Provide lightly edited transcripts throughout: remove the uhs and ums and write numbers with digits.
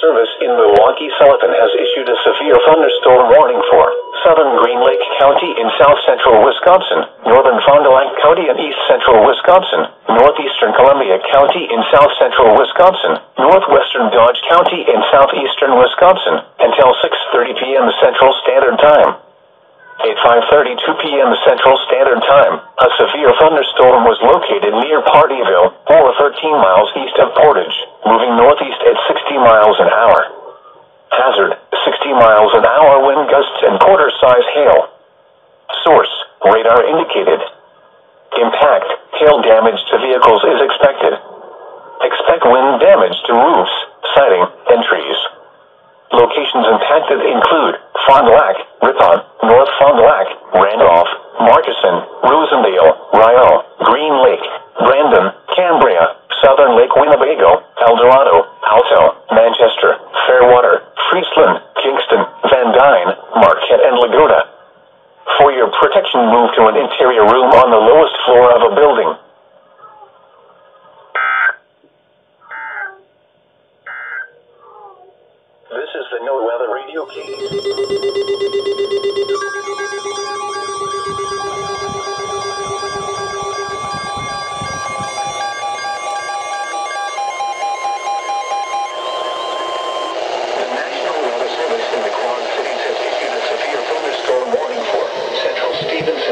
Service in Milwaukee, Sullivan has issued a severe thunderstorm warning for southern Green Lake County in south-central Wisconsin, northern Fond du Lac County in east-central Wisconsin, northeastern Columbia County in south-central Wisconsin, northwestern Dodge County in southeastern Wisconsin, until 6:30 p.m. Central Standard Time. At 5:32 p.m. Central Standard Time, a severe thunderstorm was located near Partyville, or 13 miles east of Portage, moving northeast at 60 miles an hour. Hazard, 60 miles an hour wind gusts and quarter-size hail. Source, radar indicated. Impact, hail damage to vehicles is expected. Expect wind damage to roofs, siding, and trees. Locations impacted include Fond du Lac, Ripon, North Fond du Lac, Randolph, Markesan, Rosendale, Rio, Green Lake, Brandon, Cambria, Southern Lake Winnebago, Eldorado, Alto, Manchester, Fairwater, Friesland, Kingston, Van Dyne, Marquette, and Laguna. For your protection, move to an interior room on the lowest floor of a building. This is the No Weather Radio Key.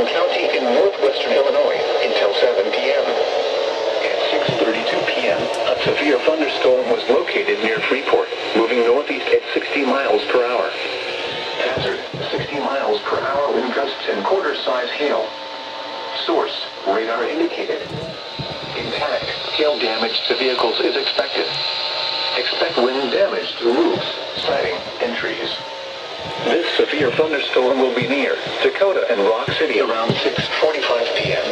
County in northwestern Illinois until 7 p.m. At 6:32 p.m., a severe thunderstorm was located near Freeport, moving northeast at 60 miles per hour. Hazard, 60 miles per hour wind gusts and quarter-size hail. Source, radar indicated. Impact, hail damage to vehicles is expected. Expect wind damage to roofs, siding, and trees. This severe thunderstorm will be near Dakota and Rock City around 6:45 p.m.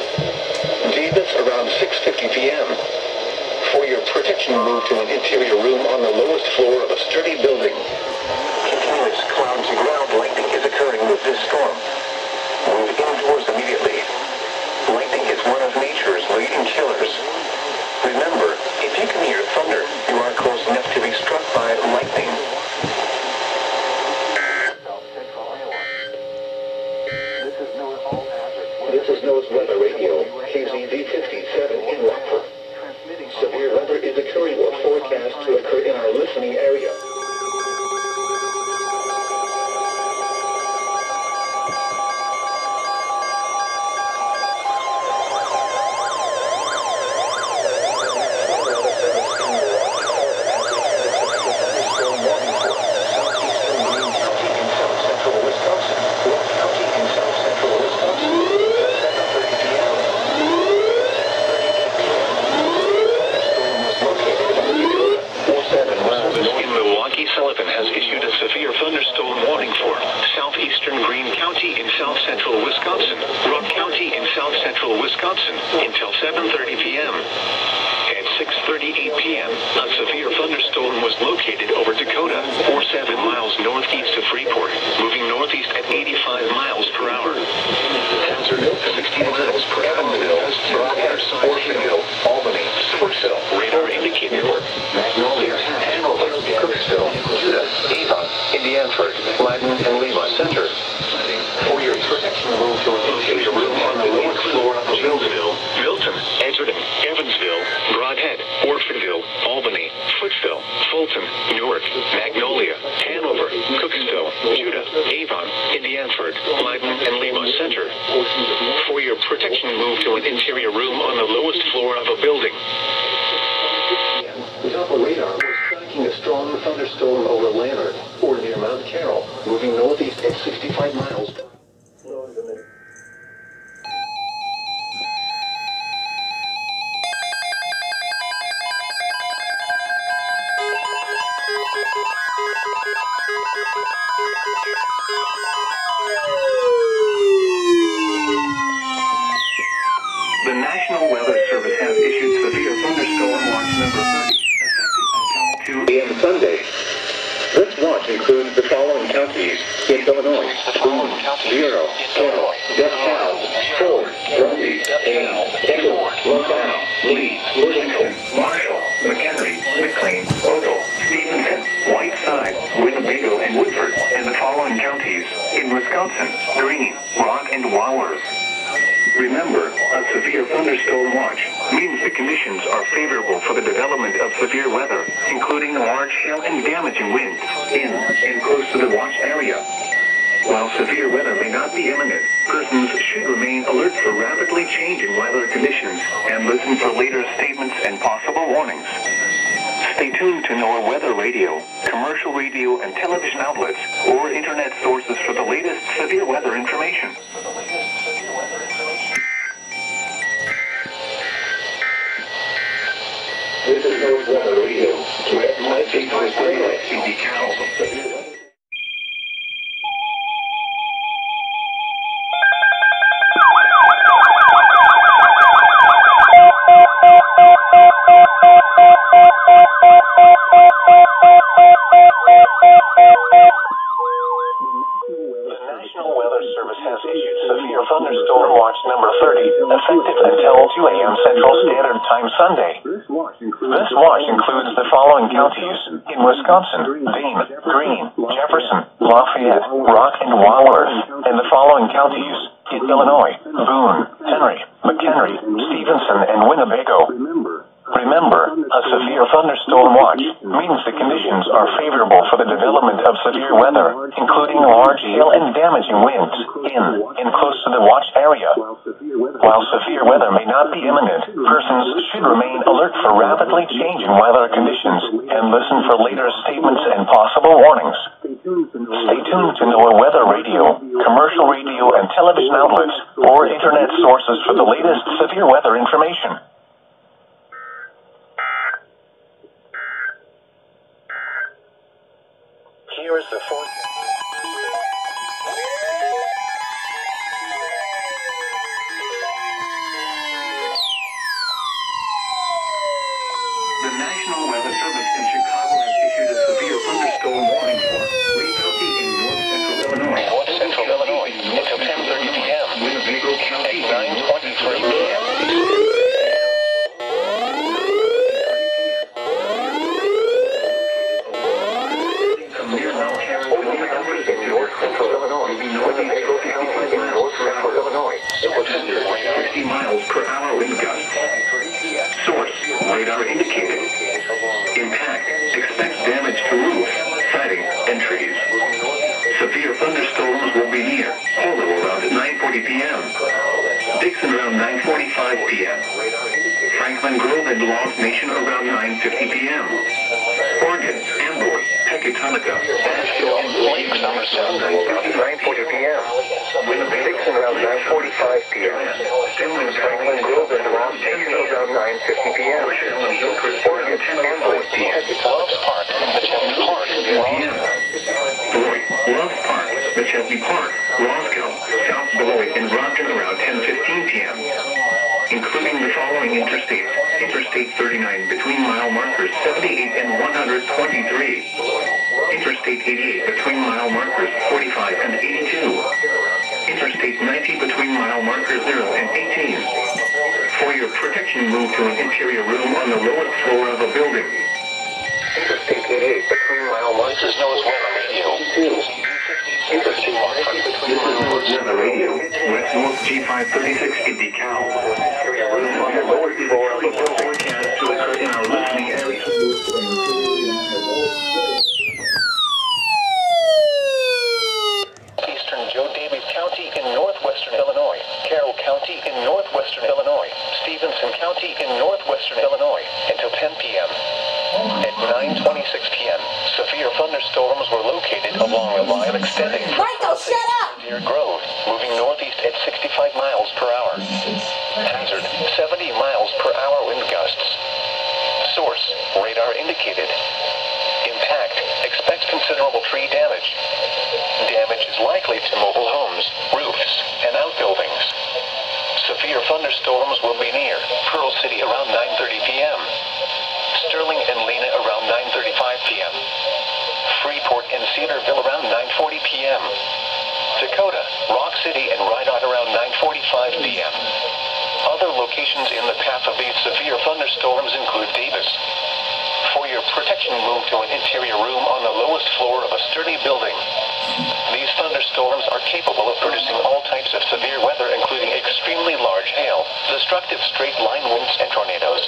Davis around 6:50 p.m. For your protection, move to an interior room on the lowest floor of a sturdy building. Continuous cloud-to-ground lightning is occurring with this storm. Move indoors immediately. Lightning is one of nature's leading killers. Remember, if you can hear thunder, you are close enough to be struck by lightning. This is NOAA's Weather Radio, KZZ 57 in Rockford. Severe weather is occurring or forecast to occur in our listening area. Sullivan has issued a severe thunderstorm warning for southeastern Greene County in south-central Wisconsin, Rock County in south-central Wisconsin, until 7:30 p.m. At 6:38 p.m., a severe thunderstorm was located over Dakota, or 7 miles northeast of Freeport, moving northeast at 85 miles per hour. Hazard, 60 miles per Evansville, Broadhead, Orfordville, Albany, Swartsville, radar indicated. Magnolia, Hanover, Cooksville, Judah, Avon, Indianford, Ladin, and Lima Center. For your protection, move to an interior room on the lowest floor of Millville, Milton, Edgerton, Evansville, Broadhead, Orfordville, Albany, Footsville, Fulton, Newark, Magnolia, Hanover, Cooksville, Judah, Avon, Indianford, Ladin, and Lima Center. For your protection, move to an interior room on the lowest floor of a building. The Doppler radar was tracking a strong thunderstorm over Lannard, or near Mount Carroll, moving northeast at 65 miles per hour. The National Weather Service has issued severe thunderstorm watch number 30, effective until 2 p.m. Sunday. This watch includes the following counties in Illinois: Boone, Bureau, Carroll, DeKalb, Ford, Grundy, Ames, Edward, Lozano, Lee, Worthington, Marshall, McHenry, McLean, Ogle, Stevenson, White, Wisconsin, Green, Rock, and Wowers. Remember, a severe thunderstorm watch means the conditions are favorable for the development of severe weather, including large hail and damaging winds in and close to the watch area. While severe weather may not be imminent, persons should remain alert for rapidly changing weather conditions and listen for later statements and possible warnings. Stay tuned to NOAA Weather Radio, commercial radio and television outlets, or internet sources for the latest severe weather information. This is NOAA Weather Radio, with MKX Relay in DeKalb. Thunderstorm Watch number 30, effective until 2 a.m. Central Standard Time Sunday. This watch includes the following counties in Wisconsin: Dane, Green, Jefferson, Lafayette, Rock, and Wowers, and the following counties in Illinois: Boone, Henry, McHenry, Stevenson, and Winnebago. Remember, a severe thunderstorm watch means the conditions are favorable for the development of severe weather, including large hail and damaging winds in and close to the watch area. While severe weather may not be imminent, persons should remain alert for rapidly changing weather conditions and listen for later statements and possible warnings. Stay tuned to NOAA Weather Radio, commercial radio and television outlets, or internet sources for the latest severe weather information. Here is the forecast. The National Weather Service in Chicago has issued a severe thunderstorm warning for Lee County in north central Illinois until 10:30 p.m. Winnebago County at 9:23 p.m. Radar indicated. Impact. Expect damage to roofs, siding, and trees. Severe thunderstorms will be near. Polo around 9:40 p.m. Dixon around 9:45 p.m. Franklin Grove and Lost Nation around 9:50 p.m. Oregon, Amboy, Pecatonica, Asheville, and Lake Somerset 9:40 p.m. Dixon around 9:45 p.m. Franklin Grove and Lost Nation around 9:50 p.m. Oregon, Amboy, Loves Park, Machesney Park, Loves Park, Machesney Park, Roscoe, South Beloit, and Brockton around 10:15 p.m. Including the following interstates: Interstate 39 between mile markers 78 and 123. Interstate 88 between mile markers 45 and 82. Interstate 90 between mile markers 0 and 18. For your protection, move to an interior room on the lowest floor of a building. Interstate 88 between mile markers. This is NOAA's Weather Radio. Interstate 1 between mile markers. Weather Radio. West North G536 in DeKalb. Interior room on the lowest floor of a building. Forecast to occur in our listening area. In northwestern Illinois, Carroll County in northwestern Illinois, Stevenson County in northwestern Illinois, until 10 p.m. At 9:26 p.m., severe thunderstorms were located along a line extending from Deer Grove, moving northeast at 65 miles per hour. Hazard, 70 miles per hour wind gusts. Source, radar indicated. Impact, expect considerable tree damage. Damage is likely to mobile homes, roofs, and outbuildings. Severe thunderstorms will be near Pearl City around 9:30 p.m. Sterling and Lena around 9:35 p.m. Freeport and Cedarville around 9:40 p.m. Dakota, Rock City, and Rydot around 9:45 p.m. Other locations in the path of these severe thunderstorms include Davis, For your protection, move to an interior room on the lowest floor of a sturdy building. These thunderstorms are capable of producing all types of severe weather, including extremely large hail, destructive straight-line winds, and tornadoes.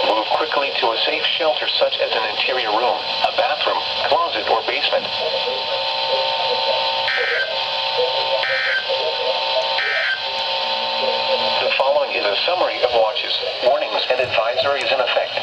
Move quickly to a safe shelter such as an interior room, a bathroom, closet, or basement. The following is a summary of watches, warnings, and advisories in effect.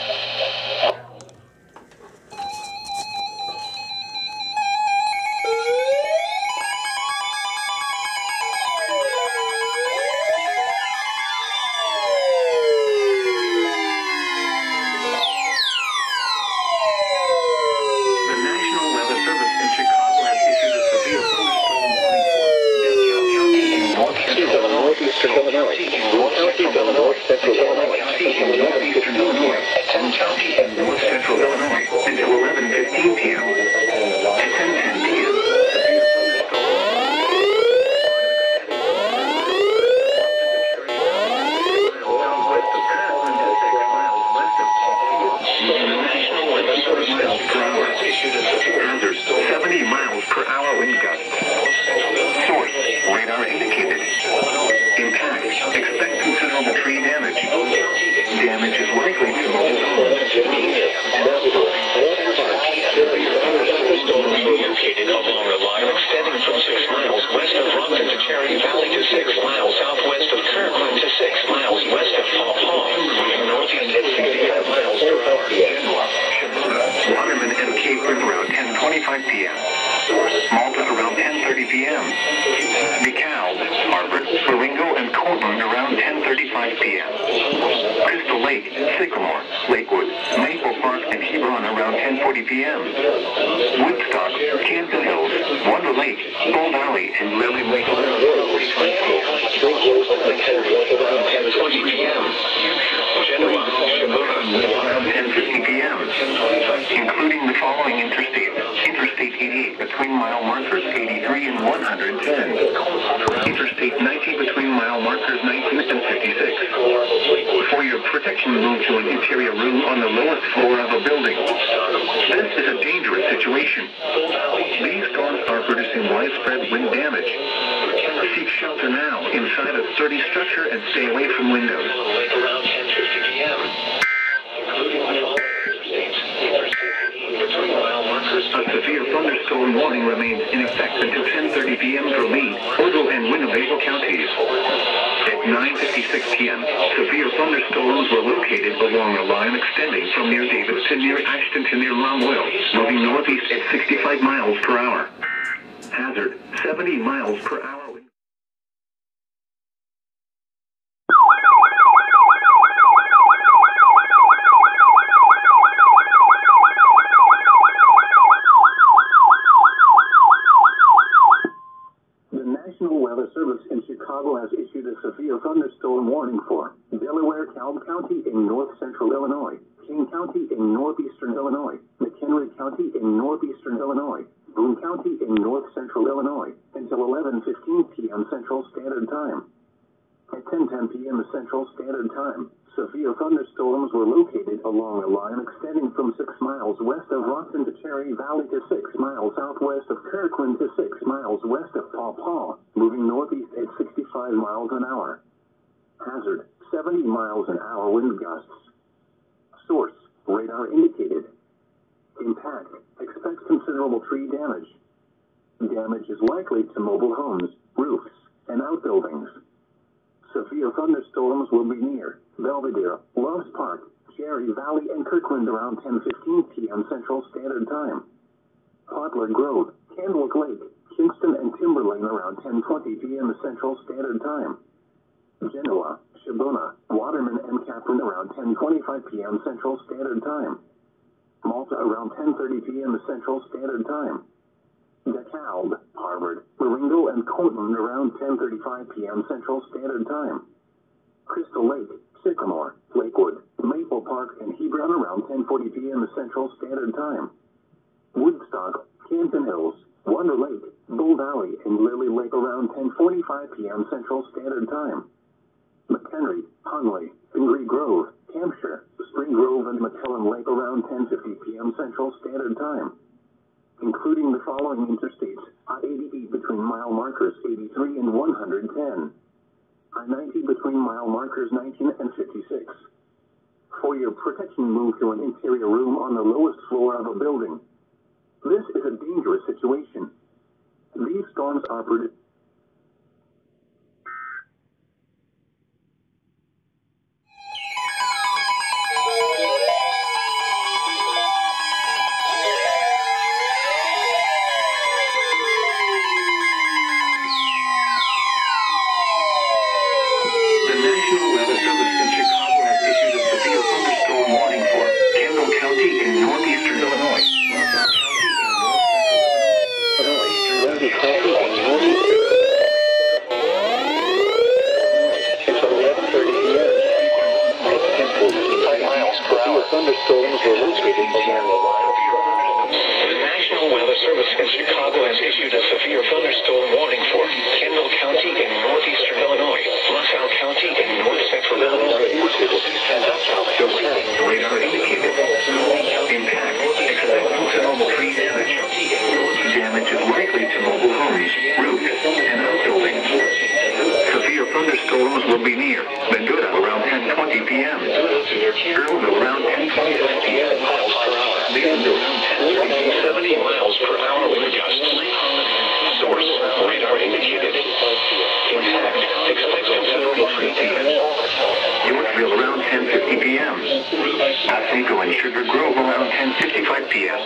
DeKalb, Harvard, and Courtland around 10:35 p.m. Crystal Lake, Sycamore, Lakewood, Maple Park, and Hebron around 10:40 p.m. Woodstock, Campton Hills, Wonder Lake, Bull Valley, and Lily Lake around 10:20 p.m. Genoa, Shibuna, around 10:50 p.m. Including the following interstates: Interstate 88 between mile markers 83 and 110. Interstate 90 between mile markers 19 and 56. For your protection, move to an interior room on the lowest floor of a building. This is a dangerous situation. These storms are producing widespread wind damage. Seek shelter now inside a sturdy structure and stay away from windows. Around 10:50 p.m. A severe thunderstorm warning remains in effect until 10:30 p.m. for Lee, Ogle, and Winnebago counties. At 9:56 p.m., severe thunderstorms were located along a line extending from near Davis to near Ashton to near Longwell, moving northeast at 65 miles per hour. Hazard, 70 miles per hour. Weather Service in Chicago has issued a severe thunderstorm warning for Delaware, DeKalb County in north central Illinois, King County in northeastern Illinois, McHenry County in northeastern Illinois, Boone County in north central Illinois until 11:15 p.m. Central Standard Time. At 10:10 p.m. Central Standard Time, severe thunderstorms were located along a line extending from 6 miles west of Rockford to Cherry Valley to 6 miles southwest of Kirkland to 6 miles west of Paw Paw, moving northeast at 65 miles an hour. Hazard, 70 miles an hour wind gusts. Source, radar indicated. Impact, expect considerable tree damage. Damage is likely to mobile homes, roofs, and outbuildings. Severe thunderstorms will be near Belvedere, Loves Park, Cherry Valley, and Kirkland around 10:15 p.m. Central Standard Time. Poplar Grove, Candlewood Lake, Kingston, and Timberlane around 10:20 p.m. Central Standard Time. Genoa, Shibuna, Waterman, and Catherine around 10:25 p.m. Central Standard Time. Malta around 10:30 p.m. Central Standard Time. DeKalb, Harvard, Marengo, and Courtland around 10:35 p.m. Central Standard Time. Crystal Lake, Sycamore, Lakewood, Maple Park, and Hebron around 10:40 p.m. Central Standard Time. Woodstock, Campton Hills, Wonder Lake, Bull Valley, and Lily Lake around 10:45 p.m. Central Standard Time. McHenry, Hunley, Fingry Grove, Hampshire, Spring Grove, and Pelham Lake around 10:50 p.m. Central Standard Time, including the following interstates: I-88 between mile markers 83 and 110, I-90 between mile markers 19 and 56. For your protection, move to an interior room on the lowest floor of a building. This is a dangerous situation. These storms are predicted. Thunderstorms were located near the National Weather Service in Chicago has issued a severe thunderstorm warning for Kendall County in northeastern Illinois, LaSalle County in north central Illinois. Radar indicated impact accidental to mobile tree damage. Damage is likely to mobile homes, roofs, and outbuildings. Severe thunderstorms will be near Mendota around 10:20 p.m. Earlville around 10:25 p.m. Leland around 10:30, 70 miles per hour wind gusts. Source radar indicated. Impact expected 7:03 p.m. Yorkville around 10:50 p.m. Oswego and Sugar Grove around 10:55 p.m.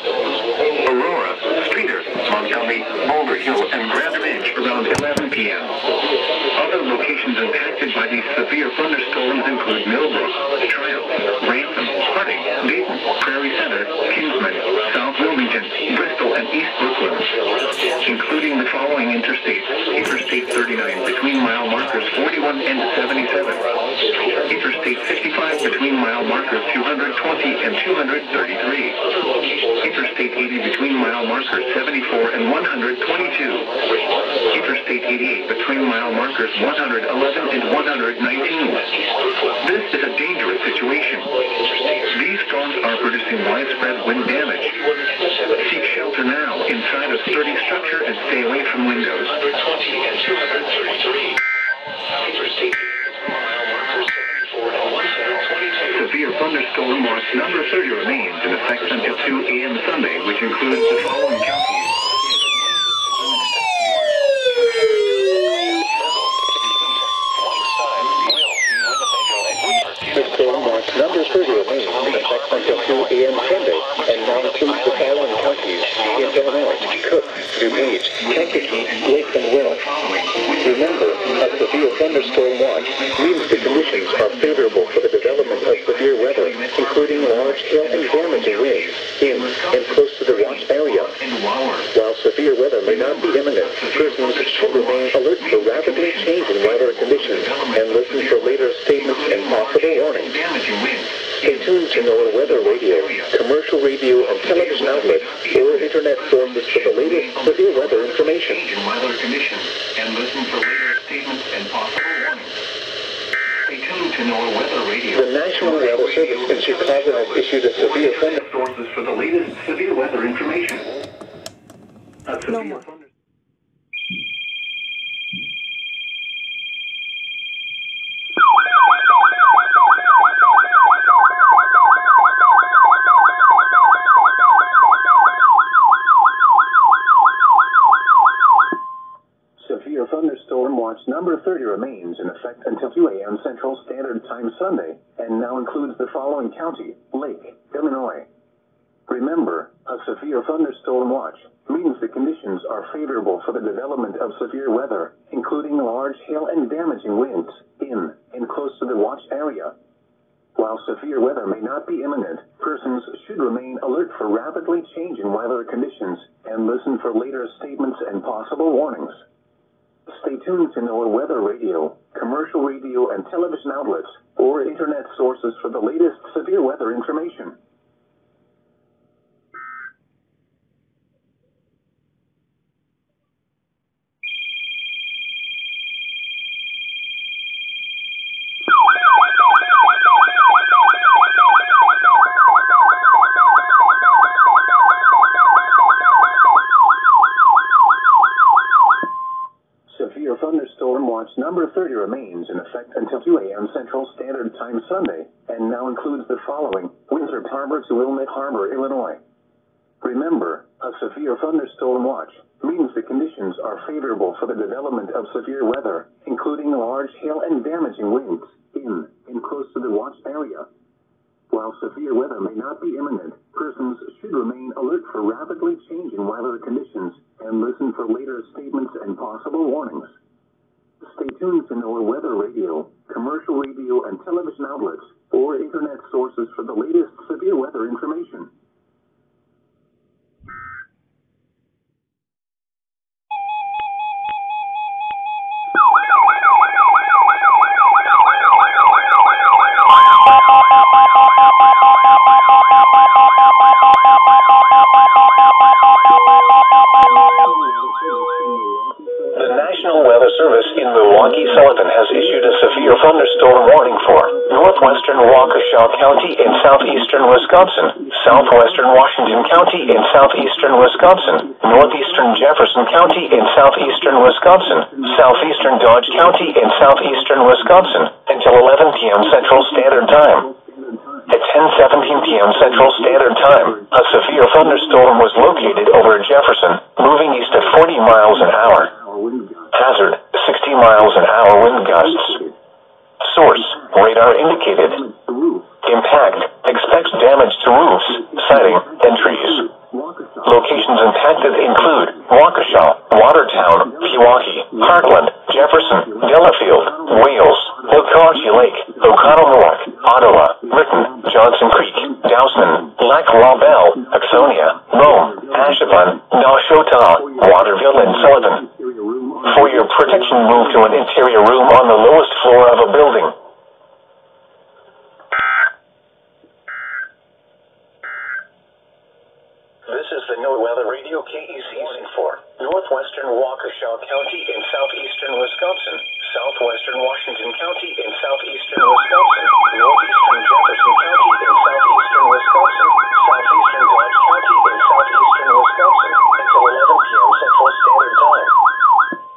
Aurora, Streeter, Montgomery, Boulder Hill, and Grand Ridge around 11 p.m. Other locations impacted by these severe thunderstorms include Millbrook, Triumph, Rantham, Harding, Dayton, Prairie Center, Kingsman, South Wilmington, Bristol, and East Brooklyn, including the following interstates: Interstate 39 between mile markers 41 and 77, Interstate 55 between mile markers 220 and 233, Interstate 80 between mile markers 74 and 122, Interstate 88 between mile markers 111 and 119. This is a dangerous situation. These storms are producing widespread wind damage. Seek shelter now inside a sturdy structure and stay away from windows. Severe thunderstorm watch number 30 remains in effect until 2 a.m. Sunday, which includes the following counties. Storm watch number 30 remains in effect until 2 a.m. Sunday, and now includes the following counties: in Illinois, Cook, DuPage, Kankakee, Lake, and Will. Remember, a severe thunderstorm watch means the conditions are favorable for the development of severe weather, including large hail and damaging winds in and close to the watch area. While severe weather may not be imminent, persons should remain alert for rapidly changing weather conditions and listen for later statements and possible warnings. Stay tuned to NOAA Weather Radio, commercial radio and television outlets, or internet sources for the latest severe weather information. And listen for later statements and possible warnings. Stay tuned to NOAA Weather Radio. The National Weather Service in Chicago has issued a severe thunderstorm. Sources for the latest severe weather information. No more. Severe thunderstorm watch number 30 remains in effect until 2 a.m. Central Standard Time Sunday, and now includes the following county: Lake, Illinois. Remember, a severe thunderstorm watch means the conditions are favorable for the development of severe weather, including large hail and damaging winds in and close to the watch area. While severe weather may not be imminent, persons should remain alert for rapidly changing weather conditions and listen for later statements and possible warnings. Stay tuned to NOAA Weather Radio, commercial radio and television outlets, or internet sources for the latest severe weather information. number 30 remains in effect until 2 a.m. Central Standard Time Sunday, and now includes the following: Winthrop Harbor to Wilmette Harbor, Illinois. Remember, a severe thunderstorm watch means the conditions are favorable for the development of severe weather, including large hail and damaging winds in and close to the watch area. While severe weather may not be imminent, persons should remain alert for rapidly changing weather conditions and listen for later statements and possible warnings. Stay tuned to NOAA weather radio, commercial radio and television outlets, or internet sources for the latest severe weather information. The National Weather Service in Milwaukee, Sullivan has issued a severe thunderstorm warning for northwestern Waukesha County in southeastern Wisconsin, southwestern Washington County in southeastern Wisconsin, northeastern Jefferson County in southeastern Wisconsin, southeastern Dodge County in southeastern Wisconsin, until 11 p.m. Central Standard Time. At 10:17 p.m. Central Standard Time, a severe thunderstorm was located over Jefferson, moving east at 40 miles an hour. Hazard, 60 miles an hour wind gusts. Source, radar indicated. Impact, expects damage to roofs, siding, and trees. Locations impacted include Waukesha, Watertown, Milwaukee, Parkland, Jefferson, Delafield, Wales, Okarche Lake, Oconomowoc, Ottawa, Britain, Johnson Creek, Dousman, Lac La Belle, Axonia, Rome, Ashevin, Nashotah, Waterville, and Sullivan. For your protection, move to an interior room on the lowest floor of a building. This is the NOAA Weather Radio KECC for northwestern Waukesha County in southeastern Wisconsin, southwestern Washington County in southeastern Wisconsin, northeastern Jefferson County in southeastern Wisconsin, southeastern Dodge County in southeastern Wisconsin, until 11 p.m. Central Standard Time.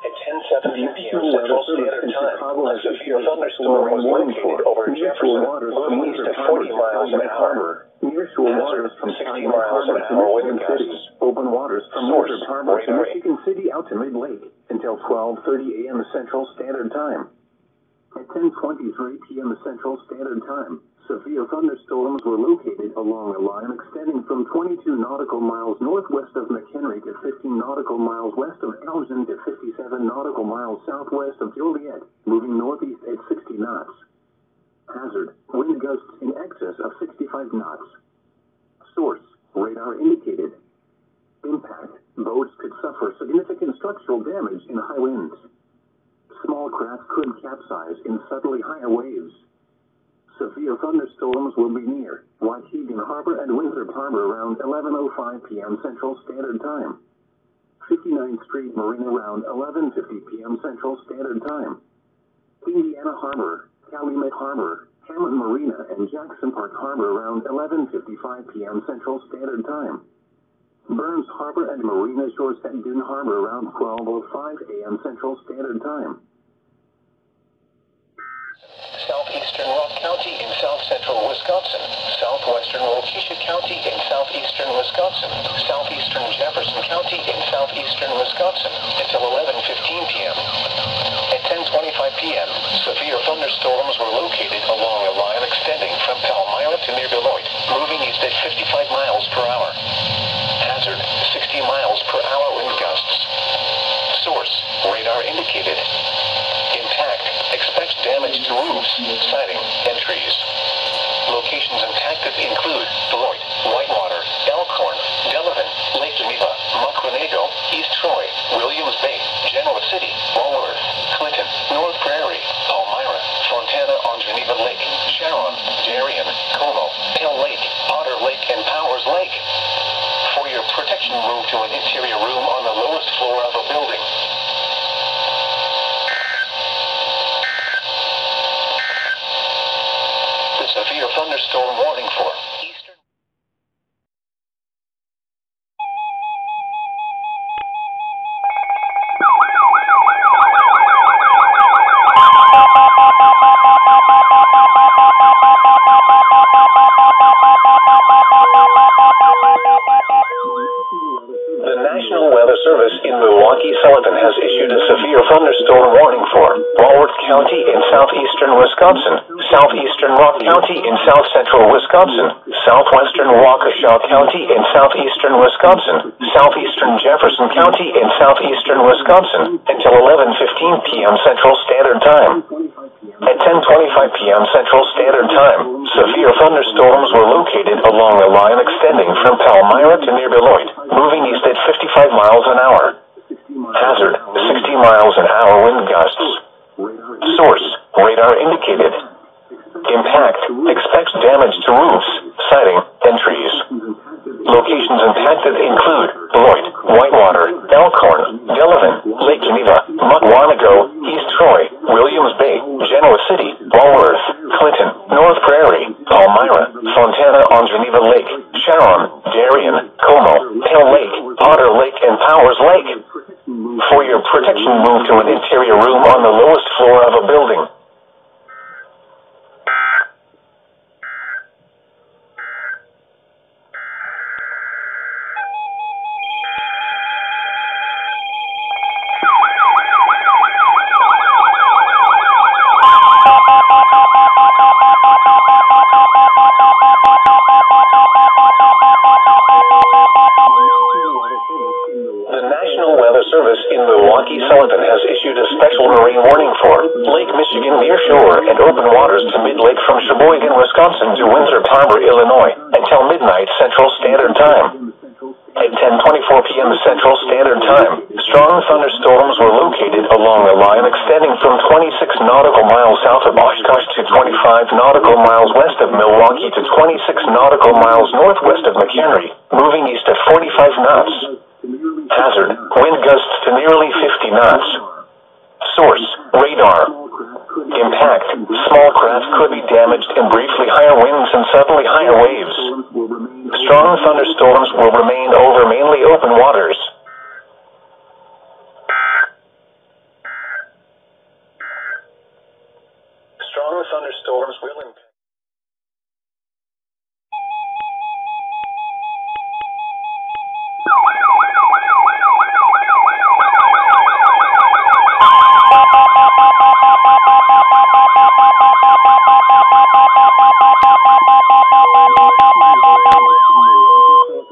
At 10:17 p.m. Central Standard Time, a severe thunderstorm was located over Jefferson, moving east at 40 miles an hour. Nearshore waters from 60 miles an hour wind gusts. Open waters from Winthrop Harbor to Michigan City out to Mid-Lake until 12:30 a.m. Central Standard Time. At 10:23 p.m. Central Standard Time, severe thunderstorms were located along a line extending from 22 nautical miles northwest of McHenry to 15 nautical miles west of Elgin to 57 nautical miles southwest of Joliet, moving northeast at 60 knots. Hazard, wind gusts in excess of 65 knots. Source, radar indicated. Impact, boats could suffer significant structural damage in high winds. Small craft could capsize in subtly higher waves. Severe thunderstorms will be near Waukegan Harbor and Winthrop Harbor around 11:05 p.m. Central Standard Time. 59th Street Marina around 11:50 p.m. Central Standard Time. Indiana Harbor, Calumet Harbor, Hammond Marina, and Jackson Park Harbor around 11:55 p.m. Central Standard Time. Burns Harbor and Marina Shores at Dune Harbor around 12:05 a.m. Central Standard Time. Southeastern Rock County in south-central Wisconsin, southwestern Waukesha County in southeastern Wisconsin, southeastern Jefferson County in southeastern Wisconsin, until 11:15 p.m. At 10:25 p.m., severe thunderstorms were located along a line extending from Palmyra to near Beloit, moving east at 55 miles per hour. Hazard, 60 miles per hour wind gusts. Source, radar indicated. Impact, expects damage to roofs, siding, and trees. Locations impacted include Beloit, Whitewater, Elkhorn, Delavan, Lake Geneva, Muckrenago, East Troy, Williams Bay, Genoa City, Walworth, Clinton, North Prairie, Palmyra, Fontana on Geneva Lake, Sharon, Darien, Como, Pale Lake, Potter Lake, and Powers Lake. For your protection, move to an interior room on the lowest floor of a building. The severe thunderstorm warning for eastern. southeastern Wisconsin, southeastern Rock County in south central Wisconsin, southwestern Waukesha County in southeastern Wisconsin, southeastern Jefferson County in southeastern Wisconsin, until 11:15 p.m. Central Standard Time. At 10:25 p.m. Central Standard Time, severe thunderstorms were located along a line extending from Palmyra to near Beloit, moving east at 55 miles an hour. Hazard, 60 miles an hour wind gusts. Source, radar indicated. Impact, expects damage to roofs, siding, and trees. Locations impacted include Beloit, Whitewater, Elkhorn, Delavan, Lake Geneva, Muckwonago, East Troy, Williams Bay, Genoa City, Walworth, Clinton, North Prairie, Palmyra, Fontana on Geneva Lake, Sharon, Darien, Como, Pale Lake, Otter Lake, and Powers Lake. For your protection, move to an interior room on the lowest floor of a building. The National Weather Service in Milwaukee, Sullivan has issued a special marine warning for Lake Michigan near shore and open waters to mid-lake from Sheboygan, Wisconsin to Winthrop Harbor, Illinois, until midnight Central Standard Time. At 10:24 p.m. Central Standard Time, strong thunderstorms were located along a line extending from 26 nautical miles south of Oshkosh to 25 nautical miles west of Milwaukee to 26 nautical miles northwest of McHenry, moving east at 45 knots. Hazard, wind gusts to nearly 50 knots. Source, radar. Impact, small craft could be damaged and briefly higher winds and suddenly higher waves. Strong thunderstorms will remain over mainly open waters. Strong thunderstorms will impact.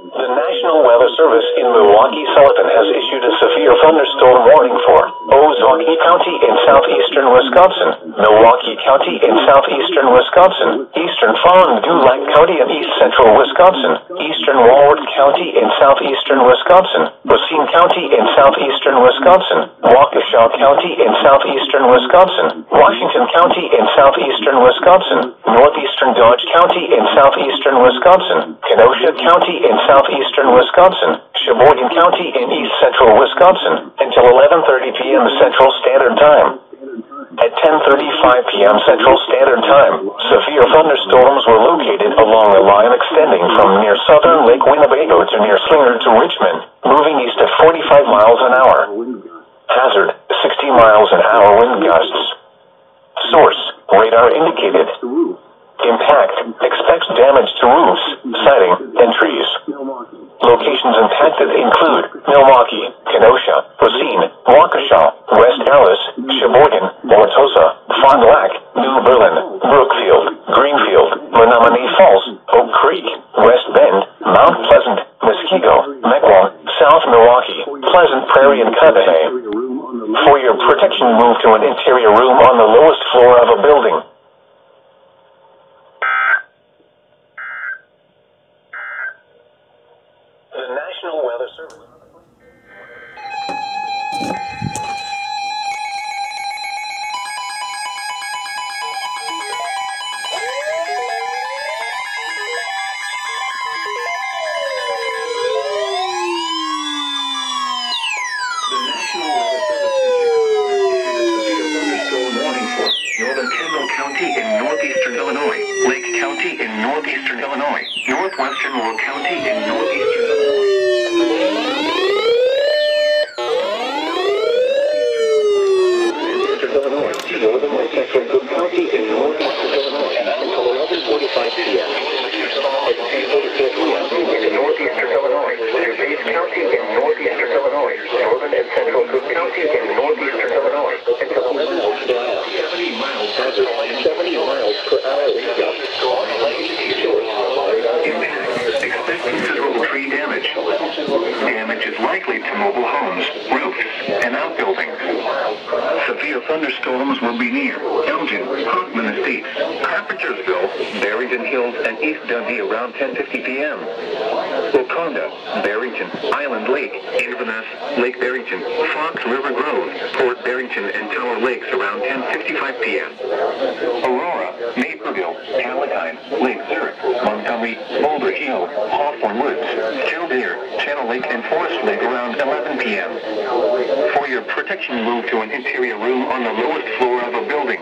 The National Weather Service in Milwaukee, Sullivan has issued a severe thunderstorm warning for Ozaukee County in southeastern Wisconsin, Milwaukee County in southeastern Wisconsin, eastern Fond du Lac County in east central Wisconsin, eastern Walworth County in southeastern Wisconsin, Racine County in southeastern Wisconsin, Waukesha County in southeastern Wisconsin, Washington County in southeastern Wisconsin, northeastern Dodge County in southeastern Wisconsin, Kenosha County in southeastern Wisconsin, Sheboygan County in east central Wisconsin, until 11:30 p.m. Central Standard Time. At 10:35 p.m. Central Standard Time, severe thunderstorms were located along a line extending from near southern Lake Winnebago to near Slinger to Richmond, moving east at 45 miles an hour. Hazard, 60 miles an hour wind gusts. Source, radar indicated. Impact, expects damage to roofs, siding, and trees. Locations impacted include Milwaukee, Kenosha, Racine, Waukesha, West Allis, Sheboygan, Wauwatosa, Fond du Lac, New Berlin, Brookfield, Greenfield, Menominee Falls, Oak Creek, West Bend, Mount Pleasant, Muskego, Mequon, South Milwaukee, Pleasant Prairie, and Cudahy. For your protection, move to an interior room on the lowest floor of a building. The National Weather Service. In northeastern Illinois, Lake County in northeastern Illinois, northwestern Will County in northeastern Illinois, northern and central Cook County in northeastern Illinois, until 11:45 p.m. At 10:44 p.m. in northeastern Illinois, DuPage County in northeastern Illinois, northern and central Cook County in northeastern Illinois, until 11:40 p.m. 70 miles hazard. likely to mobile homes, roofs, and outbuildings. Severe thunderstorms will be near Elgin, Hoffman Estates, Carpentersville, Barrington Hills, and East Dundee around 10:50 p.m. Wakanda, Barrington, Island Lake, Inverness, Lake Barrington, Fox River Grove, Port Barrington, and Tower Lakes around 10:55 p.m. Aurora, Naperville, Palatine, Lake Zurich, Montgomery, Boulder Hill, Hawthorne Woods, Kildare, Channel Lake, and Forest Lake around 11 p.m. For your protection, move to an interior room on the lowest floor of a building.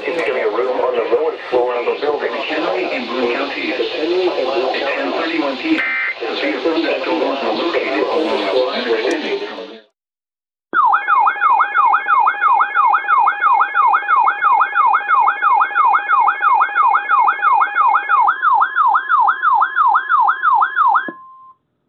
Interior room on the lowest floor of a building. Henry and Boone counties. At 10:31 p.m. Severe thunderstorms are located along the line extending from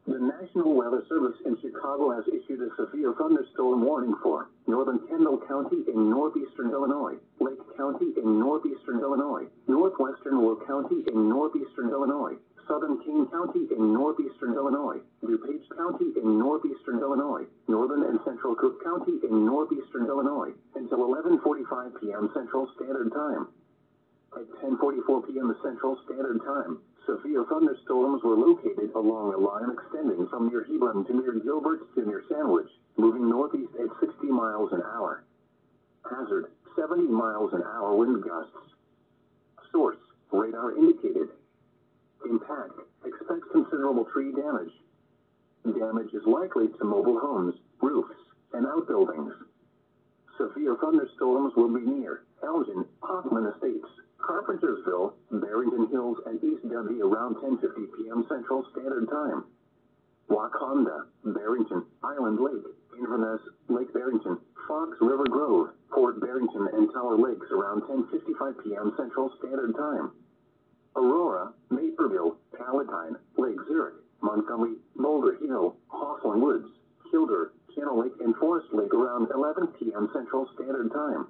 The National Weather Service in Chicago has issued a severe thunderstorm warning for northern Kendall County in northeastern Illinois, Lake County in northeastern Illinois, northwestern Will County in northeastern Illinois, southern King County in northeastern Illinois, DuPage County in northeastern Illinois, northern and central Cook County in northeastern Illinois, until 11:45 p.m. Central Standard Time. At 10:44 p.m. Central Standard Time, severe thunderstorms were located along a line extending from near Hebron to near Gilbert to near Sandwich, moving northeast at 60 miles an hour. Hazard, 70 miles an hour wind gusts. Source, radar indicated. Impact, expect considerable tree damage. Damage is likely to mobile homes, roofs, and outbuildings. Severe thunderstorms will be near Elgin, Hoffman Estates, Carpentersville, Barrington Hills, and East Dundee around 10:50 p.m. Central Standard Time. Wakanda, Barrington, Island Lake, Inverness, Lake Barrington, Fox River Grove, Port Barrington, and Tower Lakes around 10:55 p.m. Central Standard Time. Aurora, Naperville, Palatine, Lake Zurich, Montgomery, Boulder Hill, Hawthorne Woods, Kildare, Channel Lake, and Forest Lake around 11 p.m. Central Standard Time.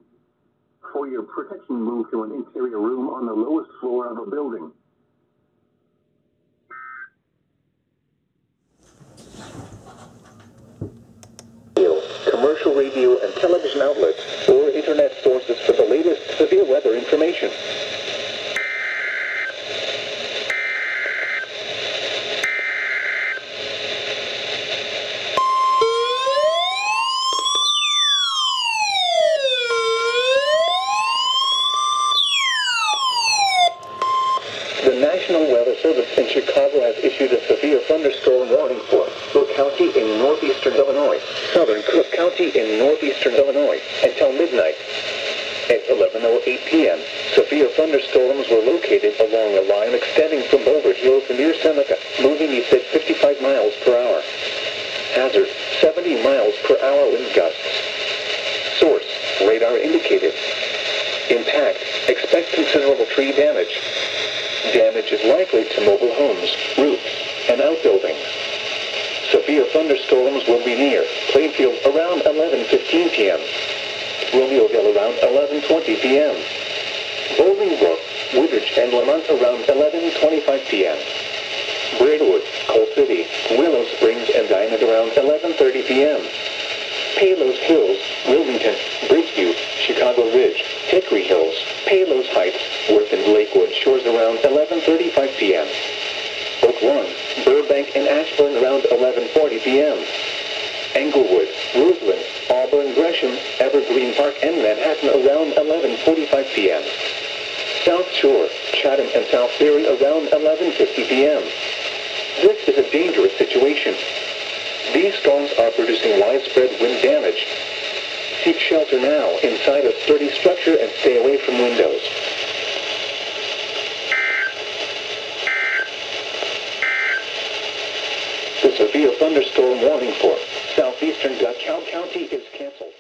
For your protection, move to an interior room on the lowest floor of a building. Commercial radio and television outlets or internet sources for the latest severe weather information. The National Weather Service in Chicago has issued a severe thunderstorm warning for Will County in northeastern Illinois, southern Cook County in northeastern Illinois, until midnight. At 11:08 p.m., severe thunderstorms were located along a line extending from Boulder Hill to near Seneca, moving east at 55 miles per hour. Hazard, 70 miles per hour wind gusts. Source, radar indicated. Impact, expect considerable tree damage. Damage is likely to mobile homes, roofs, and outbuildings. Severe thunderstorms will be near Plainfield around 11:15 p.m. Romeoville around 11:20 p.m. Bolingbrook, Woodridge, and Lamont around 11:25 p.m. Braidwood, Coal City, Willow Springs, and Diamond around 11:30 p.m. Palos Hills, Wilmington, Bridgeview, Chicago Ridge, Hickory Hills, Palos Heights, Worth, and Lakewood Shores around 11:35 p.m. Oak Lawn, Burbank, and Ashburn around 11:40 p.m. Englewood, Roseland, Auburn, Gresham, Evergreen Park, and Manhattan around 11:45 p.m. South Shore, Chatham, and South Berry around 11:50 p.m. This is a dangerous situation. These storms are producing widespread wind damage. Seek shelter now inside a sturdy structure and stay away from windows. The severe thunderstorm warning for southeastern DeKalb County is canceled.